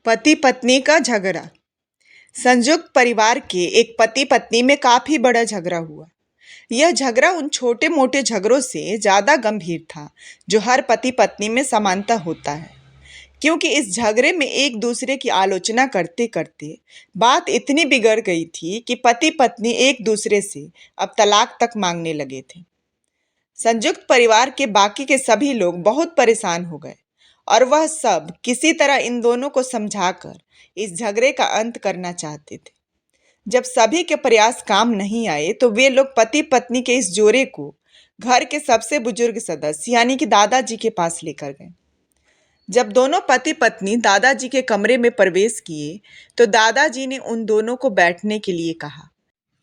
पति पत्नी का झगड़ा। संयुक्त परिवार के एक पति पत्नी में काफी बड़ा झगड़ा हुआ। यह झगड़ा उन छोटे मोटे झगड़ों से ज्यादा गंभीर था जो हर पति पत्नी में समानता होता है, क्योंकि इस झगड़े में एक दूसरे की आलोचना करते करते बात इतनी बिगड़ गई थी कि पति पत्नी एक दूसरे से अब तलाक तक मांगने लगे थे। संयुक्त परिवार के बाकी के सभी लोग बहुत परेशान हो गए और वह सब किसी तरह इन दोनों को समझाकर इस झगड़े का अंत करना चाहते थे। जब सभी के प्रयास काम नहीं आए तो वे लोग पति पत्नी के इस जोड़े को घर के सबसे बुजुर्ग सदस्य यानी कि दादाजी के पास लेकर गए। जब दोनों पति पत्नी दादाजी के कमरे में प्रवेश किए तो दादाजी ने उन दोनों को बैठने के लिए कहा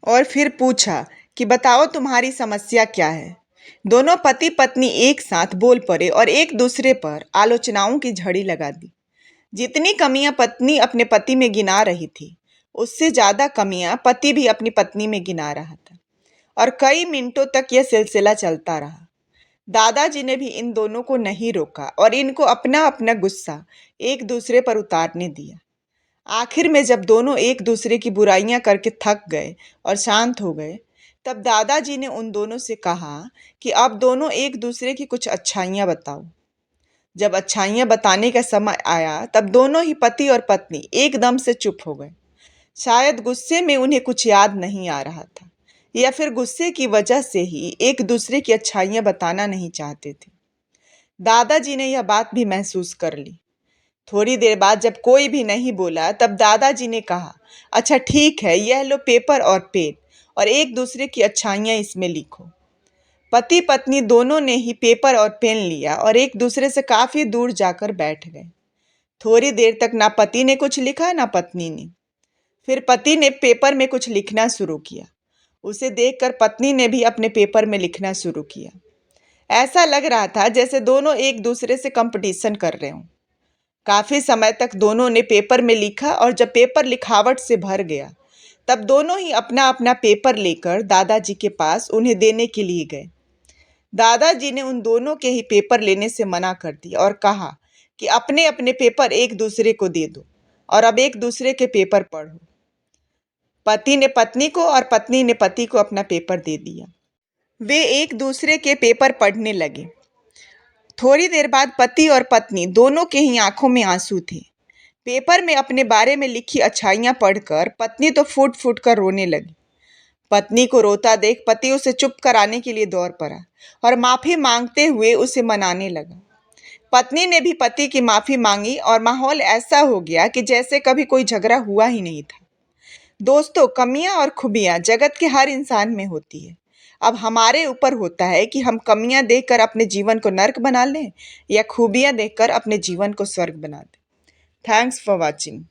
और फिर पूछा कि बताओ तुम्हारी समस्या क्या है। दोनों पति पत्नी एक साथ बोल पड़े और एक दूसरे पर आलोचनाओं की झड़ी लगा दी। जितनी कमियां पत्नी अपने पति में गिना रही थी, उससे ज्यादा कमियां पति भी अपनी पत्नी में गिना रहा था और कई मिनटों तक यह सिलसिला चलता रहा। दादाजी ने भी इन दोनों को नहीं रोका और इनको अपना अपना गुस्सा एक दूसरे पर उतारने दिया। आखिर में जब दोनों एक दूसरे की बुराइयां करके थक गए और शांत हो गए, तब दादाजी ने उन दोनों से कहा कि अब दोनों एक दूसरे की कुछ अच्छाइयां बताओ। जब अच्छाइयां बताने का समय आया तब दोनों ही पति और पत्नी एकदम से चुप हो गए। शायद गुस्से में उन्हें कुछ याद नहीं आ रहा था या फिर गुस्से की वजह से ही एक दूसरे की अच्छाइयां बताना नहीं चाहते थे। दादाजी ने यह बात भी महसूस कर ली। थोड़ी देर बाद जब कोई भी नहीं बोला तब दादाजी ने कहा, अच्छा ठीक है, यह लो पेपर और पेन और एक दूसरे की अच्छाइयां इसमें लिखो। पति पत्नी दोनों ने ही पेपर और पेन लिया और एक दूसरे से काफी दूर जाकर बैठ गए। थोड़ी देर तक ना पति ने कुछ लिखा ना पत्नी ने। फिर पति ने पेपर में कुछ लिखना शुरू किया। उसे देखकर पत्नी ने भी अपने पेपर में लिखना शुरू किया। ऐसा लग रहा था जैसे दोनों एक दूसरे से कंपटीशन कर रहे हों। काफी समय तक दोनों ने पेपर में लिखा और जब पेपर लिखावट से भर गया तब दोनों ही अपना अपना पेपर लेकर दादाजी के पास उन्हें देने के लिए गए। दादाजी ने उन दोनों के ही पेपर लेने से मना कर दिया और कहा कि अपने अपने पेपर एक दूसरे को दे दो और अब एक दूसरे के पेपर पढ़ो। पति ने पत्नी को और पत्नी ने पति को अपना पेपर दे दिया। वे एक दूसरे के पेपर पढ़ने लगे। थोड़ी देर बाद पति और पत्नी दोनों के ही आंखों में आंसू थे। पेपर में अपने बारे में लिखी अच्छाइयां पढ़कर पत्नी तो फूट फूट कर रोने लगी। पत्नी को रोता देख पति उसे चुप कराने के लिए दौड़ पड़ा और माफी मांगते हुए उसे मनाने लगा। पत्नी ने भी पति की माफी मांगी और माहौल ऐसा हो गया कि जैसे कभी कोई झगड़ा हुआ ही नहीं था। दोस्तों, कमियां और खूबियां जगत के हर इंसान में होती है। अब हमारे ऊपर होता है कि हम कमियां देखकर अपने जीवन को नर्क बना लें या खूबियां देखकर अपने जीवन को स्वर्ग बना दें। Thanks for watching.